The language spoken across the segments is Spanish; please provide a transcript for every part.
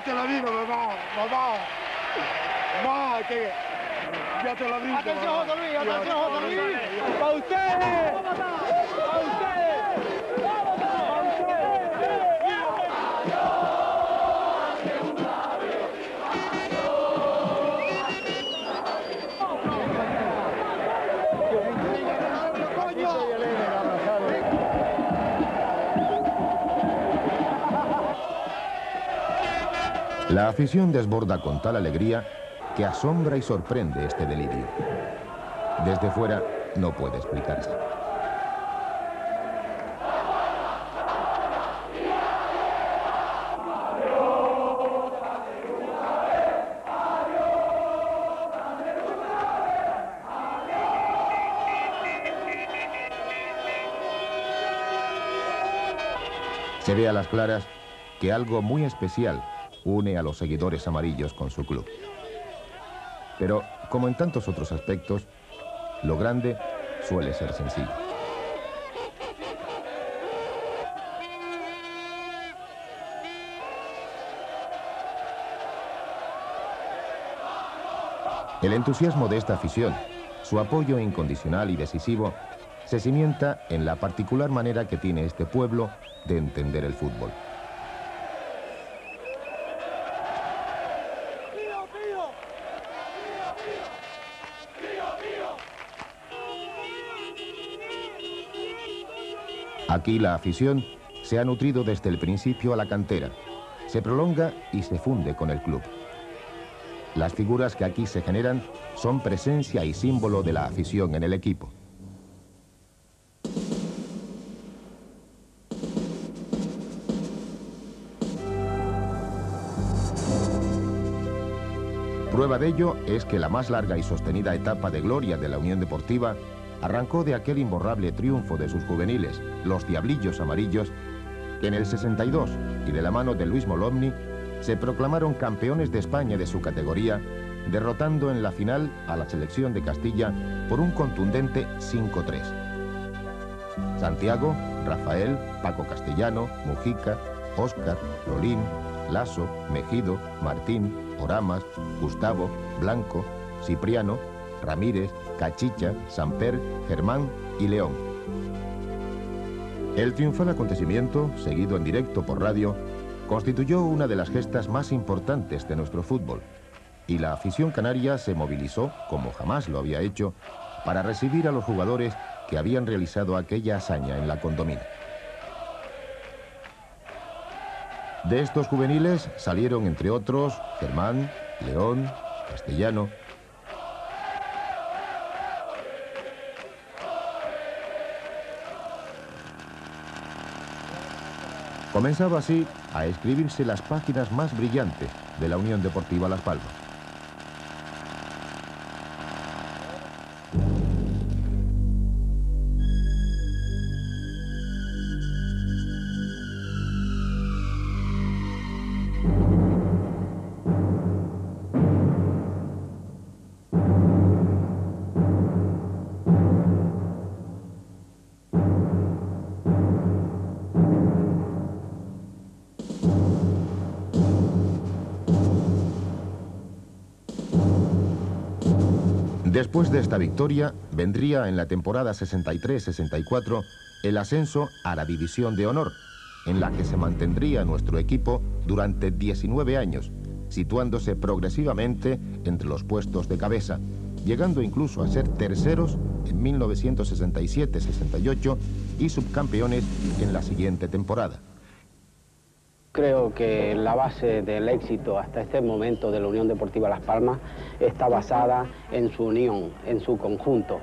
te la digo, mamá, mamá. Mamá, que ya te la digo. Atención, José Luis, atención, José Luis. ¡Para ustedes! ¡Para ustedes! ¡Para ustedes! La afición desborda con tal alegría que asombra y sorprende este delirio. Desde fuera no puede explicarse. Se ve a las claras que algo muy especial une a los seguidores amarillos con su club. Pero, como en tantos otros aspectos, lo grande suele ser sencillo. El entusiasmo de esta afición, su apoyo incondicional y decisivo, se cimienta en la particular manera que tiene este pueblo de entender el fútbol. Aquí la afición se ha nutrido desde el principio a la cantera, se prolonga y se funde con el club. Las figuras que aquí se generan son presencia y símbolo de la afición en el equipo. Prueba de ello es que la más larga y sostenida etapa de gloria de la Unión Deportiva arrancó de aquel imborrable triunfo de sus juveniles, los Diablillos Amarillos, que en el 62, y de la mano de Luis Molomni, se proclamaron campeones de España de su categoría, derrotando en la final a la selección de Castilla por un contundente 5-3. Santiago, Rafael, Paco Castellano, Mujica, Óscar, Lolín, Lasso, Mejido, Martín, Oramas, Gustavo, Blanco, Cipriano, Ramírez, Cachicha, Samper, Germán y León. El triunfal acontecimiento, seguido en directo por radio, constituyó una de las gestas más importantes de nuestro fútbol, y la afición canaria se movilizó, como jamás lo había hecho, para recibir a los jugadores que habían realizado aquella hazaña en la Condomina. De estos juveniles salieron, entre otros, Germán, León, Castellano. Comenzaba así a escribirse las páginas más brillantes de la Unión Deportiva Las Palmas. Después de esta victoria, vendría en la temporada 63-64 el ascenso a la División de Honor, en la que se mantendría nuestro equipo durante 19 años, situándose progresivamente entre los puestos de cabeza, llegando incluso a ser terceros en 1967-68 y subcampeones en la siguiente temporada. Creo que la base del éxito hasta este momento de la Unión Deportiva Las Palmas está basada en su unión, en su conjunto.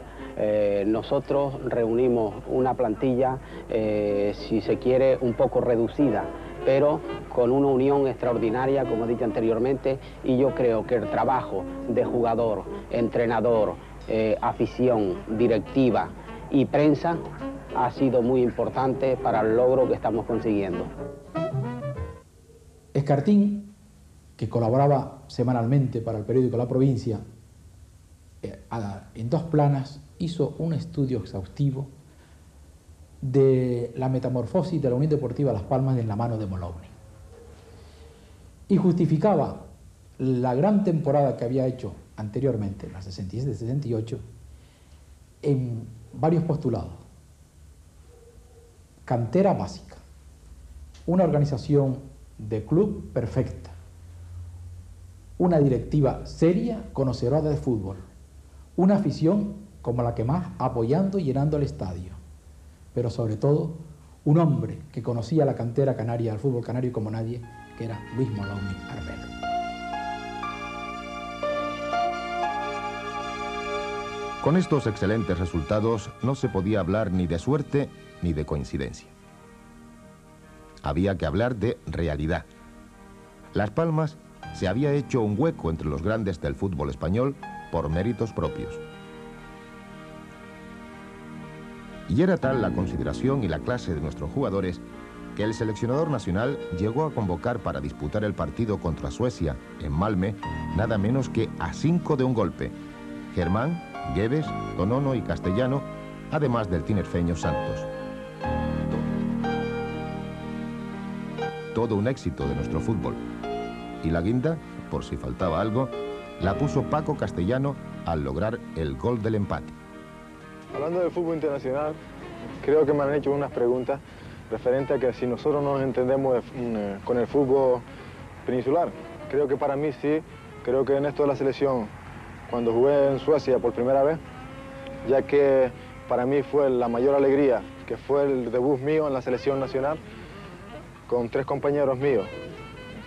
Nosotros reunimos una plantilla, si se quiere, un poco reducida, pero con una unión extraordinaria, como he dicho anteriormente, y yo creo que el trabajo de jugador, entrenador, afición, directiva y prensa ha sido muy importante para el logro que estamos consiguiendo. Escartín, que colaboraba semanalmente para el periódico La Provincia, en dos planas hizo un estudio exhaustivo de la metamorfosis de la Unión Deportiva Las Palmas en la mano de Molomni. y justificaba la gran temporada que había hecho anteriormente, en la 67-68, en varios postulados. Cantera básica, una organización de club perfecta, una directiva seria, conocedora de fútbol, una afición como la que más apoyando y llenando el estadio, pero sobre todo un hombre que conocía la cantera canaria, el fútbol canario como nadie, que era Luis Moloni Arbelo. Con estos excelentes resultados no se podía hablar ni de suerte ni de coincidencia. Había que hablar de realidad. Las Palmas se había hecho un hueco entre los grandes del fútbol español por méritos propios. Y era tal la consideración y la clase de nuestros jugadores que el seleccionador nacional llegó a convocar para disputar el partido contra Suecia en Malmö nada menos que a 5 de un golpe: Germán, Guedes, Tonono y Castellano, además del tinerfeño Santos. Todo un éxito de nuestro fútbol. Y la guinda, por si faltaba algo, la puso Paco Castellano al lograr el gol del empate. Hablando del fútbol internacional, creo que me han hecho unas preguntas referentes a que si nosotros nos entendemos con el fútbol peninsular. Creo que para mí sí, creo que en esto de la selección, cuando jugué en Suecia por primera vez, ya que para mí fue la mayor alegría, que fue el debut mío en la selección nacional, con 3 compañeros míos,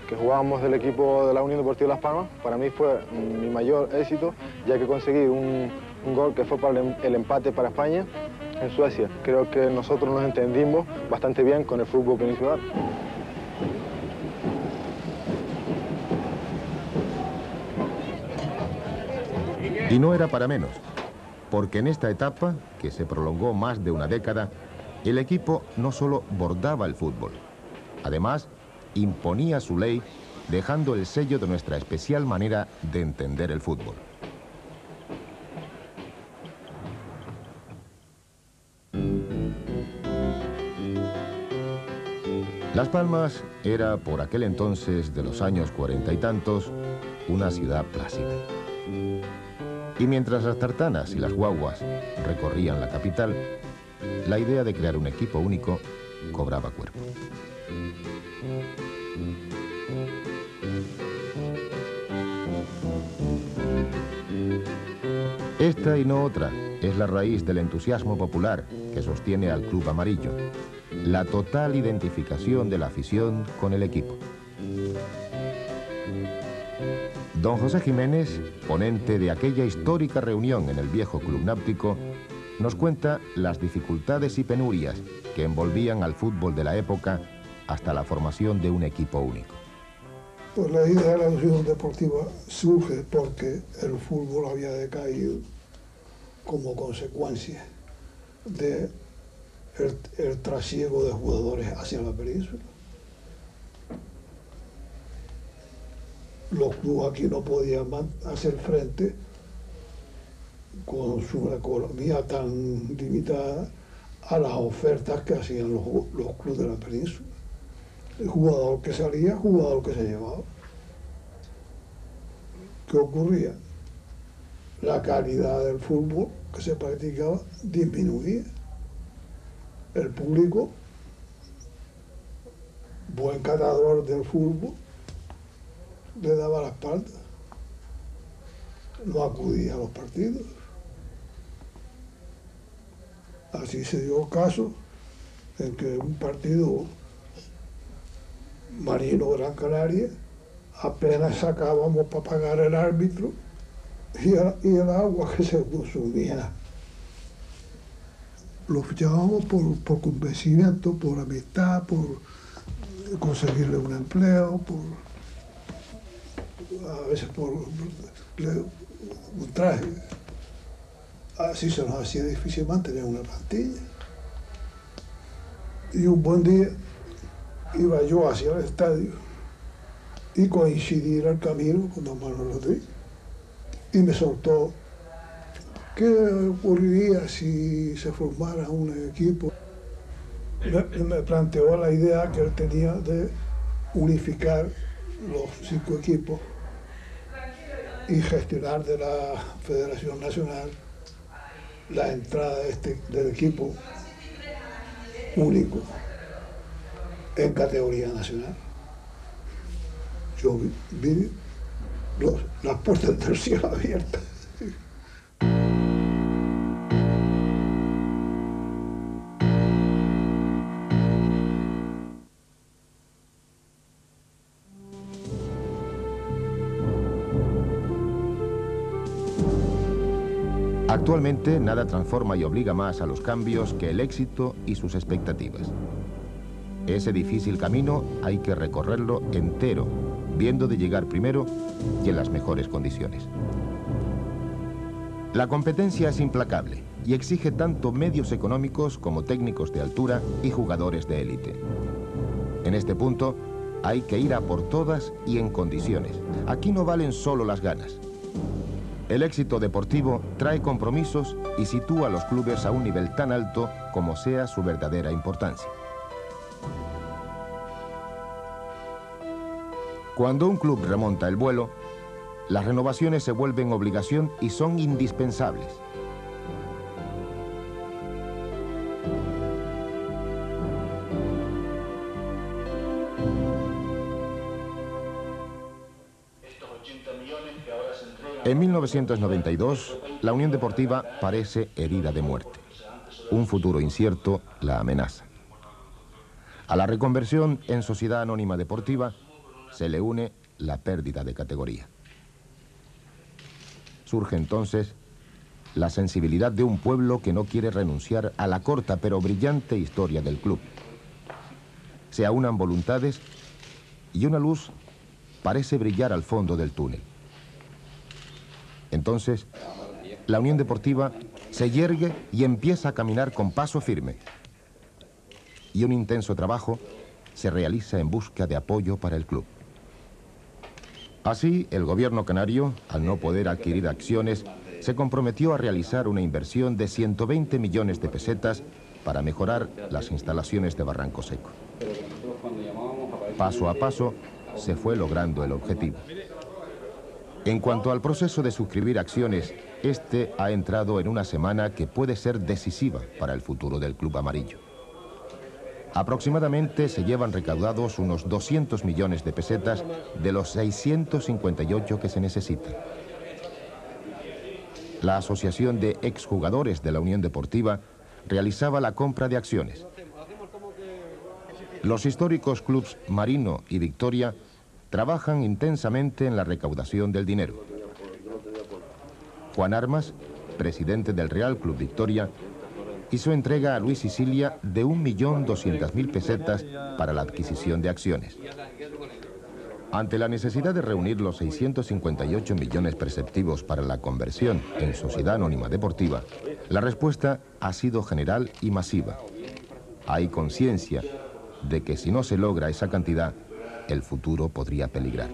que jugábamos del equipo de la Unión Deportiva Las Palmas. Para mí fue mi mayor éxito, ya que conseguí un gol que fue para el empate para España en Suecia. Creo que nosotros nos entendimos bastante bien con el fútbol peninsular. Y no era para menos, porque en esta etapa, que se prolongó más de una década, el equipo no solo bordaba el fútbol, además imponía su ley, dejando el sello de nuestra especial manera de entender el fútbol. Las Palmas era, por aquel entonces de los años 40 y tantos, una ciudad plácida. Y mientras las tartanas y las guaguas recorrían la capital, la idea de crear un equipo único cobraba cuerpo. Esta y no otra es la raíz del entusiasmo popular que sostiene al Club Amarillo, la total identificación de la afición con el equipo. Don José Jiménez, ponente de aquella histórica reunión en el viejo Club Náutico, nos cuenta las dificultades y penurias que envolvían al fútbol de la época hasta la formación de un equipo único. Pues la idea de la Unión Deportiva surge porque el fútbol había decaído como consecuencia del trasiego de jugadores hacia la península. Los clubes aquí no podían hacer frente con su economía tan limitada a las ofertas que hacían los clubes de la península. El jugador que salía, jugador que se llevaba. ¿Qué ocurría? La calidad del fútbol que se practicaba disminuía. El público, buen catador del fútbol, le daba la espalda, no acudía a los partidos. Así se dio el caso en que un partido Marino-Gran Canaria apenas sacábamos para pagar el árbitro y el agua que se consumía. Lo fichábamos por convencimiento, por amistad, por conseguirle un empleo, a veces por un traje. Así se nos hacía difícil mantener una plantilla. Y un buen día iba yo hacia el estadio y coincidí en el camino con don Manuel Rodríguez. Y me soltó: ¿qué ocurriría si se formara un equipo? Me planteó la idea que él tenía de unificar los 5 equipos y gestionar de la Federación Nacional la entrada del equipo único en categoría nacional. Yo vi las puertas del cielo abiertas. Actualmente nada transforma y obliga más a los cambios que el éxito y sus expectativas. Ese difícil camino hay que recorrerlo entero, viendo de llegar primero y en las mejores condiciones. La competencia es implacable y exige tanto medios económicos como técnicos de altura y jugadores de élite. En este punto hay que ir a por todas y en condiciones. Aquí no valen solo las ganas. El éxito deportivo trae compromisos y sitúa a los clubes a un nivel tan alto como sea su verdadera importancia. Cuando un club remonta el vuelo, las renovaciones se vuelven obligación y son indispensables. En 1992, la Unión Deportiva parece herida de muerte. Un futuro incierto la amenaza. A la reconversión en Sociedad Anónima Deportiva se le une la pérdida de categoría. Surge entonces la sensibilidad de un pueblo que no quiere renunciar a la corta pero brillante historia del club. Se aunan voluntades y una luz parece brillar al fondo del túnel. Entonces, la Unión Deportiva se yergue y empieza a caminar con paso firme. Y un intenso trabajo se realiza en busca de apoyo para el club. Así, el gobierno canario, al no poder adquirir acciones, se comprometió a realizar una inversión de 120 millones de pesetas para mejorar las instalaciones de Barranco Seco. Paso a paso, se fue logrando el objetivo. En cuanto al proceso de suscribir acciones, este ha entrado en una semana que puede ser decisiva para el futuro del club amarillo. Aproximadamente se llevan recaudados unos 200 millones de pesetas de los 658 que se necesitan. La Asociación de Exjugadores de la Unión Deportiva realizaba la compra de acciones. Los históricos clubes Marino y Victoria trabajan intensamente en la recaudación del dinero. Juan Armas, presidente del Real Club Victoria, hizo entrega a Luis Sicilia de 1.200.000 pesetas para la adquisición de acciones. Ante la necesidad de reunir los 658 millones preceptivos para la conversión en Sociedad Anónima Deportiva, la respuesta ha sido general y masiva. Hay conciencia de que si no se logra esa cantidad, el futuro podría peligrar.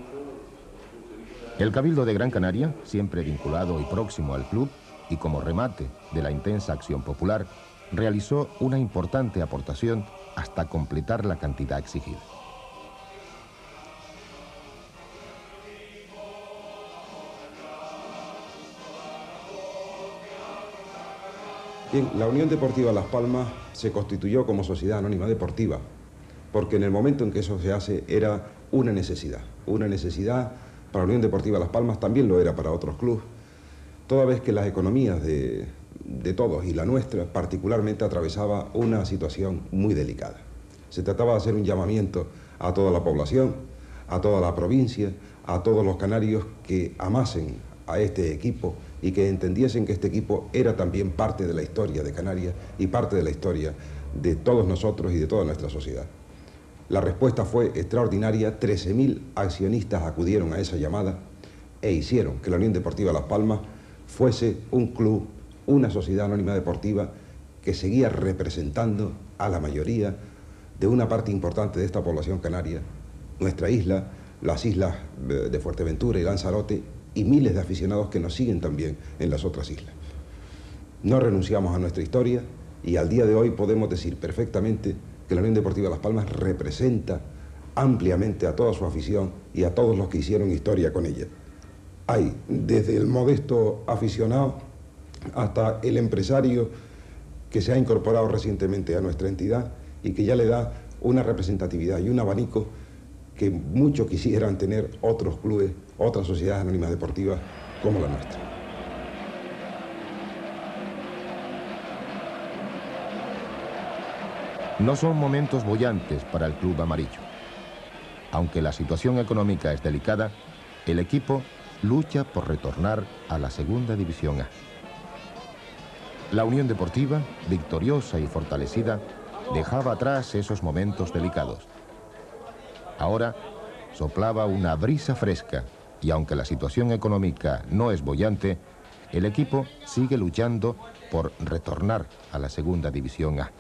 El Cabildo de Gran Canaria, siempre vinculado y próximo al club, y como remate de la intensa acción popular, realizó una importante aportación hasta completar la cantidad exigida. Bien, la Unión Deportiva Las Palmas se constituyó como Sociedad Anónima Deportiva porque en el momento en que eso se hace era una necesidad para la Unión Deportiva Las Palmas, también lo era para otros clubes, toda vez que las economías de todos y la nuestra particularmente atravesaba una situación muy delicada. Se trataba de hacer un llamamiento a toda la población, a toda la provincia, a todos los canarios que amasen a este equipo y que entendiesen que este equipo era también parte de la historia de Canarias y parte de la historia de todos nosotros y de toda nuestra sociedad. La respuesta fue extraordinaria, 13.000 accionistas acudieron a esa llamada e hicieron que la Unión Deportiva Las Palmas fuese un club, una sociedad anónima deportiva que seguía representando a la mayoría de una parte importante de esta población canaria, nuestra isla, las islas de Fuerteventura y Lanzarote y miles de aficionados que nos siguen también en las otras islas. No renunciamos a nuestra historia y al día de hoy podemos decir perfectamente que la Unión Deportiva Las Palmas representa ampliamente a toda su afición y a todos los que hicieron historia con ella. Hay desde el modesto aficionado hasta el empresario que se ha incorporado recientemente a nuestra entidad y que ya le da una representatividad y un abanico que muchos quisieran tener otros clubes, otras sociedades anónimas deportivas como la nuestra. No son momentos bollantes para el club amarillo. Aunque la situación económica es delicada, el equipo lucha por retornar a la Segunda División A. La Unión Deportiva, victoriosa y fortalecida, dejaba atrás esos momentos delicados. Ahora soplaba una brisa fresca y aunque la situación económica no es bollante, el equipo sigue luchando por retornar a la Segunda División A.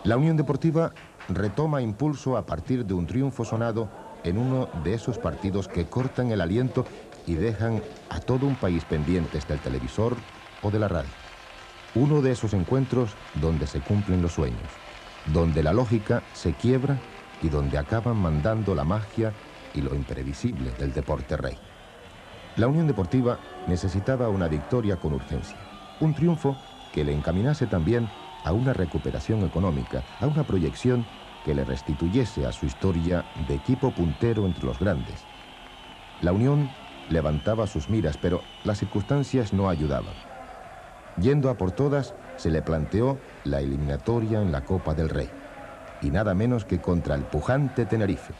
La Unión Deportiva retoma impulso a partir de un triunfo sonado en uno de esos partidos que cortan el aliento y dejan a todo un país pendientes del televisor o de la radio. Uno de esos encuentros donde se cumplen los sueños, donde la lógica se quiebra y donde acaban mandando la magia y lo imprevisible del deporte rey. La Unión Deportiva necesitaba una victoria con urgencia, un triunfo que le encaminase también a una recuperación económica, a una proyección que le restituyese a su historia de equipo puntero entre los grandes. La Unión levantaba sus miras, pero las circunstancias no ayudaban. Yendo a por todas, se le planteó la eliminatoria en la Copa del Rey, y nada menos que contra el pujante Tenerife.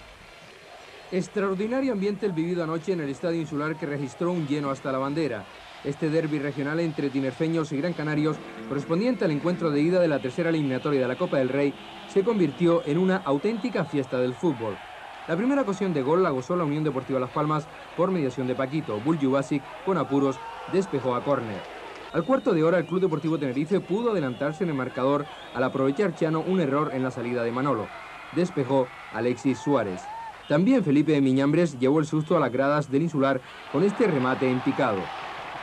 Extraordinario ambiente el vivido anoche en el Estadio Insular, que registró un lleno hasta la bandera. Este derbi regional entre tinerfeños y gran canarios, correspondiente al encuentro de ida de la tercera eliminatoria de la Copa del Rey, se convirtió en una auténtica fiesta del fútbol. La primera ocasión de gol la gozó la Unión Deportiva Las Palmas por mediación de Paquito. Bulju Basic, con apuros, despejó a córner. Al cuarto de hora, el Club Deportivo Tenerife pudo adelantarse en el marcador al aprovechar Chano un error en la salida de Manolo. Despejó Alexis Suárez. También Felipe Miñambres llevó el susto a las gradas del Insular con este remate en picado.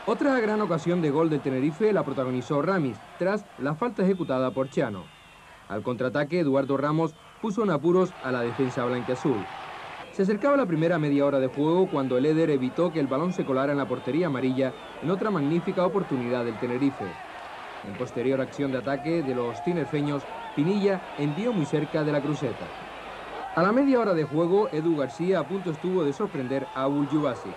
Otra gran ocasión de gol del Tenerife la protagonizó Ramis, tras la falta ejecutada por Chano. Al contraataque, Eduardo Ramos puso en apuros a la defensa blanquiazul. Se acercaba la primera media hora de juego cuando el Éder evitó que el balón se colara en la portería amarilla en otra magnífica oportunidad del Tenerife. En posterior acción de ataque de los tinerfeños, Pinilla envió muy cerca de la cruceta. A la media hora de juego, Edu García a punto estuvo de sorprender a Bulju Basic.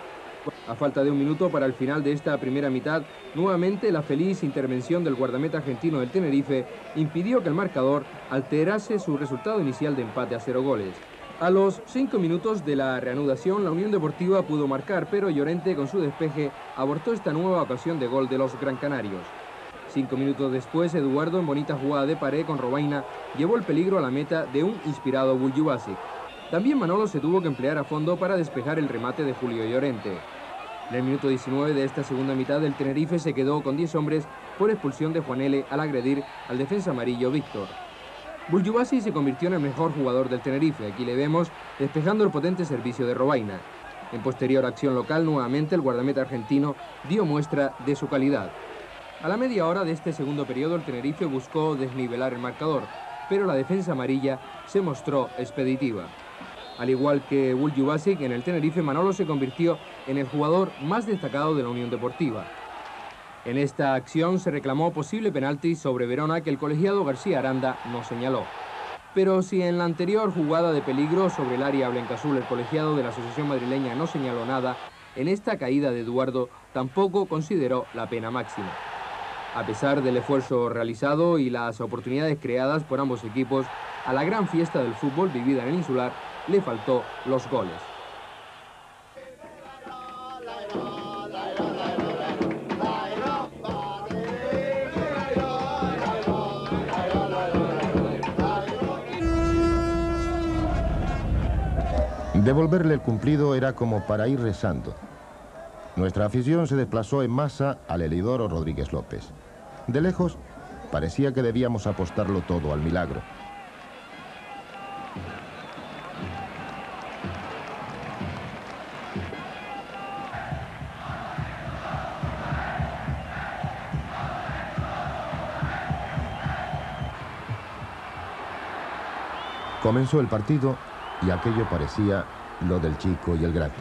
A falta de un minuto para el final de esta primera mitad, nuevamente la feliz intervención del guardameta argentino del Tenerife impidió que el marcador alterase su resultado inicial de empate a 0 goles. A los 5 minutos de la reanudación, la Unión Deportiva pudo marcar, pero Llorente con su despeje abortó esta nueva ocasión de gol de los Gran Canarios. 5 minutos después, Eduardo, en bonita jugada de pared con Robaina, llevó el peligro a la meta de un inspirado Bulju Basic. También Manolo se tuvo que emplear a fondo para despejar el remate de Julio Llorente. En el minuto 19 de esta segunda mitad, el Tenerife se quedó con 10 hombres por expulsión de Juan L. al agredir al defensa amarillo Víctor. Bulju Basic se convirtió en el mejor jugador del Tenerife. Aquí le vemos despejando el potente servicio de Robaina. En posterior acción local, nuevamente el guardameta argentino dio muestra de su calidad. A la media hora de este segundo periodo, el Tenerife buscó desnivelar el marcador, pero la defensa amarilla se mostró expeditiva. Al igual que Bulju Basic, en el Tenerife, Manolo se convirtió en el jugador más destacado de la Unión Deportiva. En esta acción se reclamó posible penalti sobre Verona que el colegiado García Aranda no señaló. Pero si en la anterior jugada de peligro sobre el área blanquiazul el colegiado de la Asociación Madrileña no señaló nada, en esta caída de Eduardo tampoco consideró la pena máxima. A pesar del esfuerzo realizado y las oportunidades creadas por ambos equipos, a la gran fiesta del fútbol vivida en el Insular le faltó los goles. Devolverle el cumplido era como para ir rezando. Nuestra afición se desplazó en masa al Helidoro Rodríguez López. De lejos, parecía que debíamos apostarlo todo al milagro. Comenzó el partido y aquello parecía lo del chico y el grande.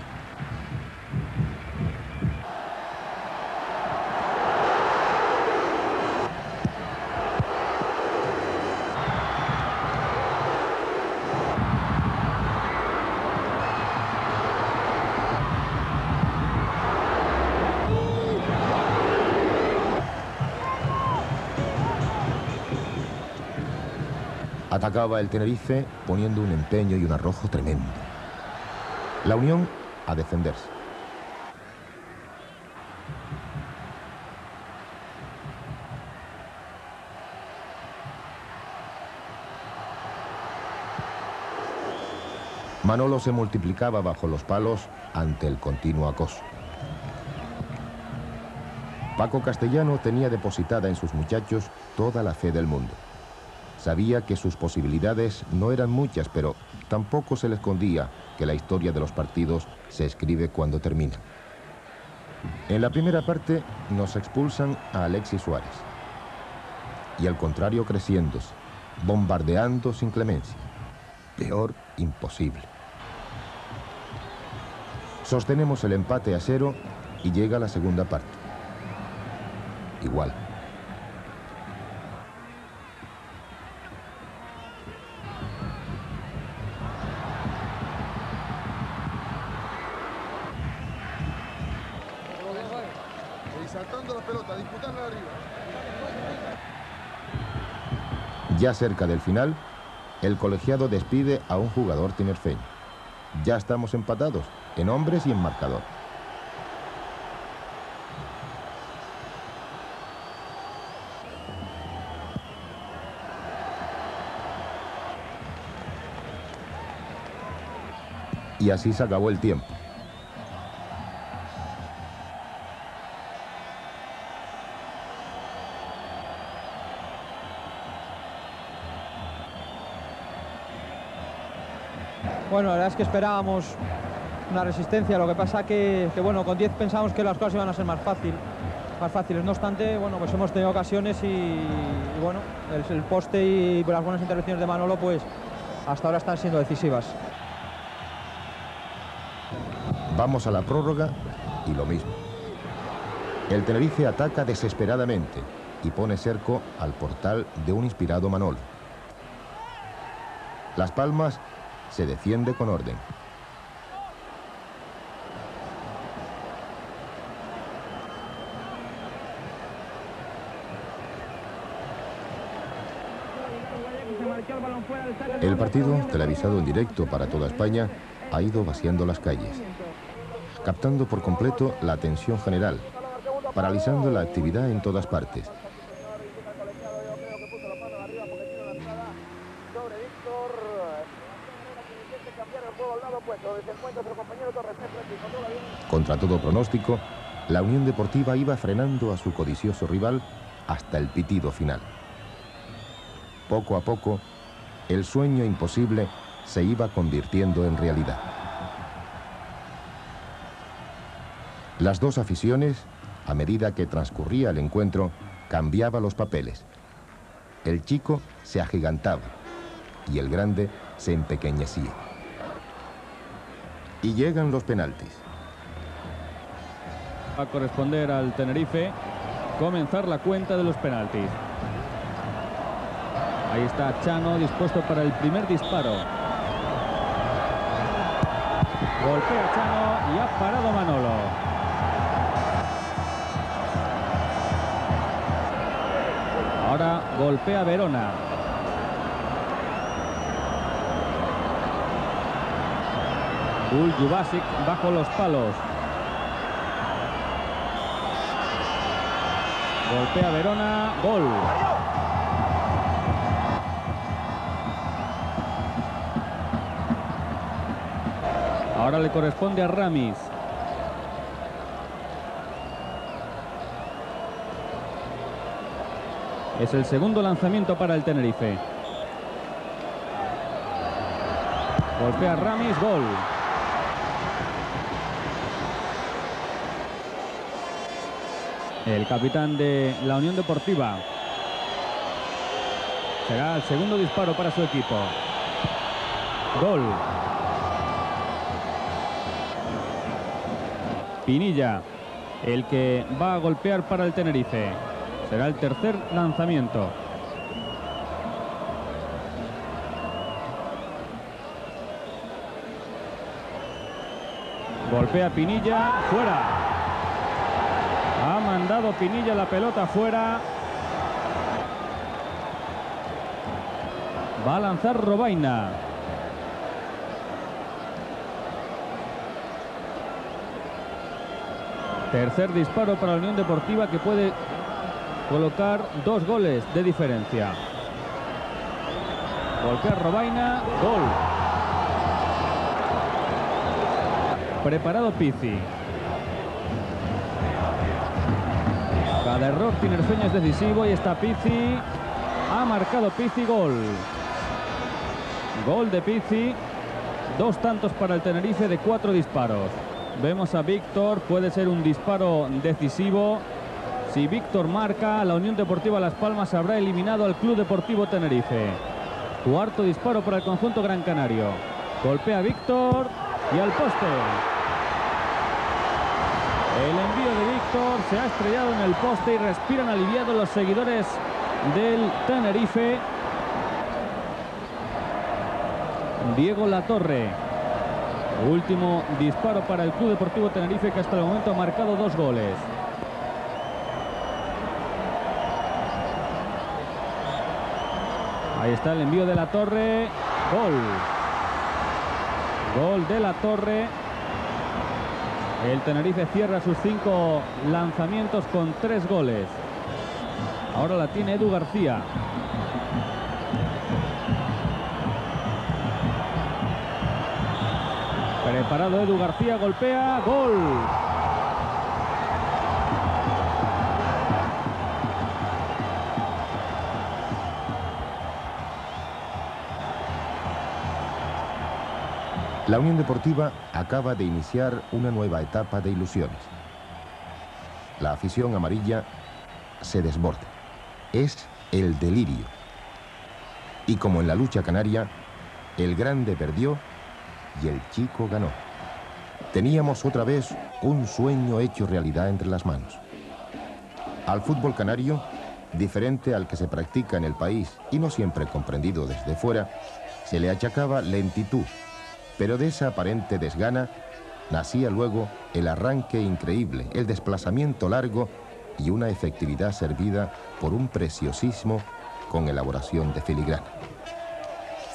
Atacaba el Tenerife poniendo un empeño y un arrojo tremendo. La Unión a defenderse. Manolo se multiplicaba bajo los palos ante el continuo acoso. Paco Castellano tenía depositada en sus muchachos toda la fe del mundo. Sabía que sus posibilidades no eran muchas, pero tampoco se le escondía que la historia de los partidos se escribe cuando termina. En la primera parte nos expulsan a Alexis Suárez. Y al contrario creciéndose, bombardeando sin clemencia. Peor, imposible. Sostenemos el empate a 0 y llega la segunda parte. Igual. Saltando la pelota, disputarla arriba. Ya cerca del final, el colegiado despide a un jugador tinerfeño. Ya estamos empatados, en hombres y en marcador. Y así se acabó el tiempo. Bueno, la verdad es que esperábamos una resistencia, lo que pasa que bueno, con 10 pensamos que las cosas iban a ser más fáciles. No obstante, bueno, pues hemos tenido ocasiones y bueno, el poste y las buenas intervenciones de Manolo, pues hasta ahora están siendo decisivas. Vamos a la prórroga y lo mismo. El Tenerife ataca desesperadamente y pone cerco al portal de un inspirado Manolo. Las Palmas se defiende con orden. El partido, televisado en directo para toda España, ha ido vaciando las calles, captando por completo la atención general, paralizando la actividad en todas partes. Contra todo pronóstico, la Unión Deportiva iba frenando a su codicioso rival hasta el pitido final. Poco a poco, el sueño imposible se iba convirtiendo en realidad. Las dos aficiones, a medida que transcurría el encuentro, cambiaban los papeles. El chico se agigantaba y el grande se empequeñecía. Y llegan los penaltis. Va a corresponder al Tenerife comenzar la cuenta de los penaltis. Ahí está Chano dispuesto para el primer disparo. Golpea Chano y ha parado Manolo. Ahora golpea Verona. Jubasic bajo los palos. Golpea Verona, gol. Ahora le corresponde a Ramis. Es el segundo lanzamiento para el Tenerife. Golpea Ramis, gol. El capitán de la Unión Deportiva. Será el segundo disparo para su equipo. Gol. Pinilla, el que va a golpear para el Tenerife. Será el tercer lanzamiento. Golpea Pinilla, fuera. Ha mandado Pinilla la pelota fuera. Va a lanzar Robaina. Tercer disparo para la Unión Deportiva, que puede colocar 2 goles de diferencia. Golpea Robaina, gol. Preparado Pizzi. Cada error tinerfeño es decisivo y está Pizzi. Ha marcado Pizzi, gol. Gol de Pizzi. 2 tantos para el Tenerife de 4 disparos. Vemos a Víctor, puede ser un disparo decisivo. Si Víctor marca, la Unión Deportiva Las Palmas habrá eliminado al Club Deportivo Tenerife. 4º disparo para el conjunto gran canario. Golpea Víctor y al poste. El envío de Víctor se ha estrellado en el poste y respiran aliviados los seguidores del Tenerife. Diego Latorre. Último disparo para el Club Deportivo Tenerife, que hasta el momento ha marcado 2 goles. Ahí está el envío de Latorre. Gol. Gol de Latorre. El Tenerife cierra sus 5 lanzamientos con 3 goles. Ahora la tiene Edu García. Preparado Edu García, golpea, gol. La Unión Deportiva acaba de iniciar una nueva etapa de ilusiones. La afición amarilla se desborda. Es el delirio. Y como en la lucha canaria, el grande perdió y el chico ganó. Teníamos otra vez un sueño hecho realidad entre las manos. Al fútbol canario, diferente al que se practica en el país y no siempre comprendido desde fuera, se le achacaba lentitud, pero de esa aparente desgana nacía luego el arranque increíble, el desplazamiento largo y una efectividad servida por un preciosismo con elaboración de filigrana.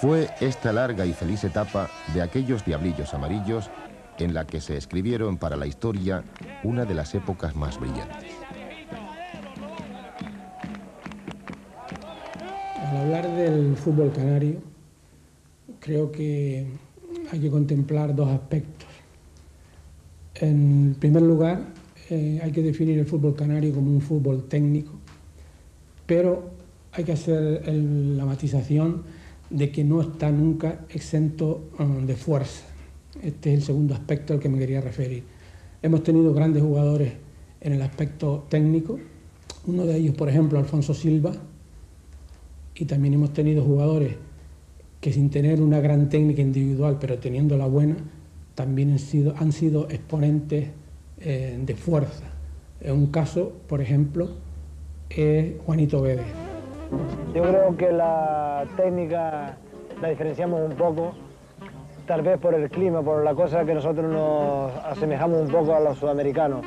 Fue esta larga y feliz etapa de aquellos diablillos amarillos en la que se escribieron para la historia una de las épocas más brillantes. Al hablar del fútbol canario, creo que hay que contemplar 2 aspectos. En primer lugar, hay que definir el fútbol canario como un fútbol técnico, pero hay que hacer la matización de que no está nunca exento de fuerza. Este es el segundo aspecto al que me quería referir. Hemos tenido grandes jugadores en el aspecto técnico, uno de ellos, por ejemplo, Alfonso Silva, y también hemos tenido jugadores que sin tener una gran técnica individual, pero teniendo la buena, también han sido exponentes de fuerza. En un caso, por ejemplo, es Juanito Vélez. Yo creo que la técnica la diferenciamos un poco, tal vez por el clima, por la cosa que nosotros nos asemejamos un poco a los sudamericanos.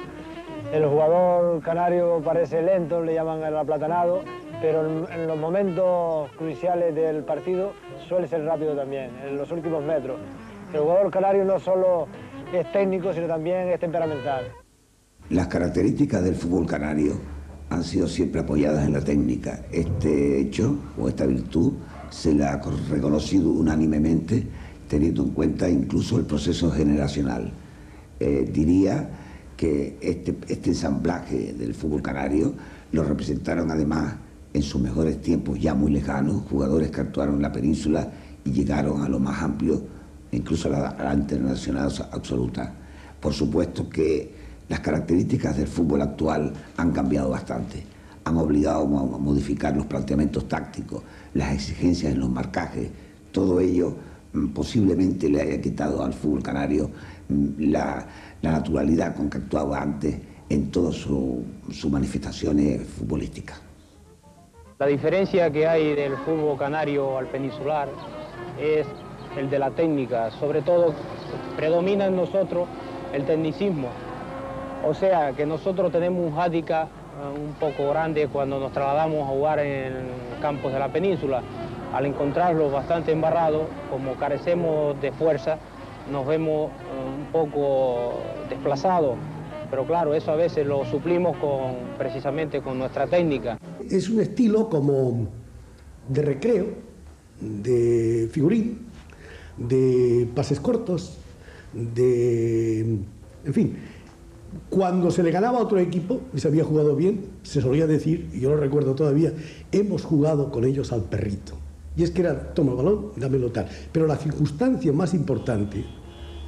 El jugador canario parece lento, le llaman el aplatanado, pero en los momentos cruciales del partido suele ser rápido también, en los últimos metros. El jugador canario no solo es técnico, sino también es temperamental. Las características del fútbol canario han sido siempre apoyadas en la técnica. Este hecho o esta virtud se la ha reconocido unánimemente, teniendo en cuenta incluso el proceso generacional. Diría que este ensamblaje del fútbol canario lo representaron además en sus mejores tiempos ya muy lejanos, jugadores que actuaron en la península y llegaron a lo más amplio, incluso a la internacional absoluta. Por supuesto que las características del fútbol actual han cambiado bastante, han obligado a modificar los planteamientos tácticos, las exigencias en los marcajes, todo ello posiblemente le haya quitado al fútbol canario la naturalidad con que actuaba antes en todas sus manifestaciones futbolísticas. La diferencia que hay del fútbol canario al peninsular es el de la técnica, sobre todo predomina en nosotros el tecnicismo. O sea que nosotros tenemos un hándicap un poco grande cuando nos trasladamos a jugar en campos de la península. Al encontrarlos bastante embarrados, como carecemos de fuerza, nos vemos un poco desplazados. Pero claro, eso a veces lo suplimos precisamente con nuestra técnica. Es un estilo como de recreo, de figurín, de pases cortos, en fin. Cuando se le ganaba a otro equipo y se había jugado bien, se solía decir, y yo lo recuerdo todavía, hemos jugado con ellos al perrito. Y es que era, toma el balón, dámelo tal. Pero la circunstancia más importante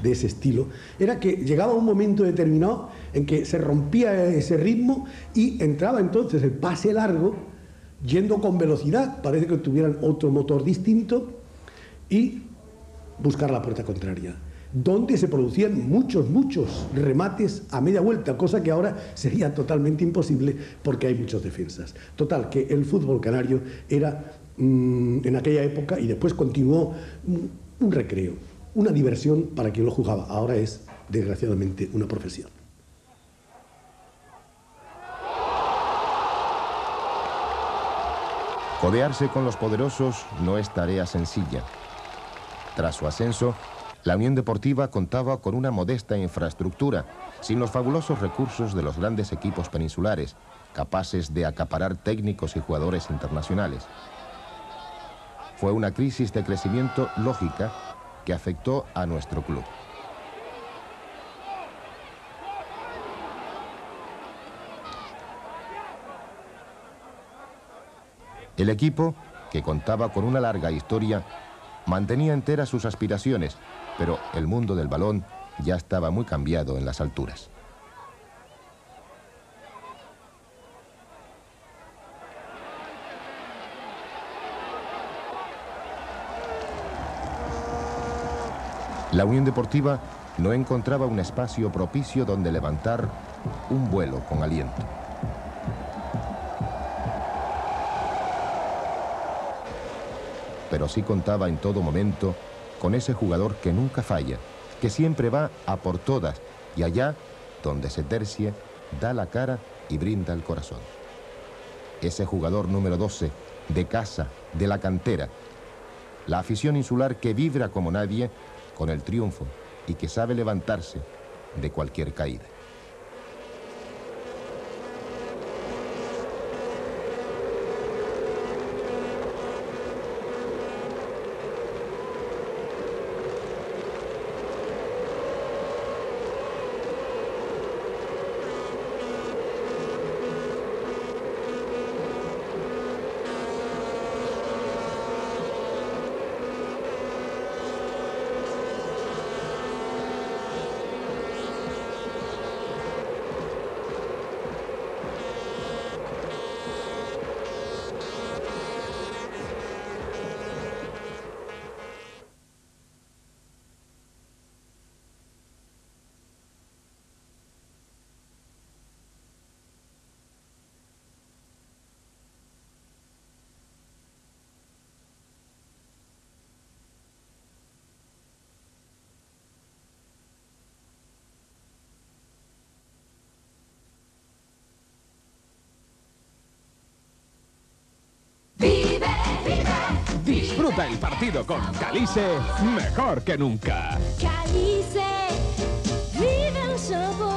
de ese estilo era que llegaba un momento determinado en que se rompía ese ritmo y entraba entonces el pase largo, yendo con velocidad, parece que tuvieran otro motor distinto, y buscar la puerta contraria, donde se producían muchos remates a media vuelta, cosa que ahora sería totalmente imposible porque hay muchas defensas. Total, que el fútbol canario era, en aquella época, y después continuó, un recreo, una diversión para quien lo jugaba. Ahora es, desgraciadamente, una profesión. Codearse con los poderosos no es tarea sencilla. Tras su ascenso, la Unión Deportiva contaba con una modesta infraestructura, sin los fabulosos recursos de los grandes equipos peninsulares, capaces de acaparar técnicos y jugadores internacionales. Fue una crisis de crecimiento lógica que afectó a nuestro club. El equipo, que contaba con una larga historia, mantenía enteras sus aspiraciones, pero el mundo del balón ya estaba muy cambiado en las alturas. La Unión Deportiva no encontraba un espacio propicio donde levantar un vuelo con aliento. Pero sí contaba en todo momento con ese jugador que nunca falla, que siempre va a por todas y allá donde se tercie, da la cara y brinda el corazón. Ese jugador número 12, de casa, de la cantera. La afición insular que vibra como nadie con el triunfo y que sabe levantarse de cualquier caída. Disfruta el partido con Calice mejor que nunca. Calice, vive el sabor.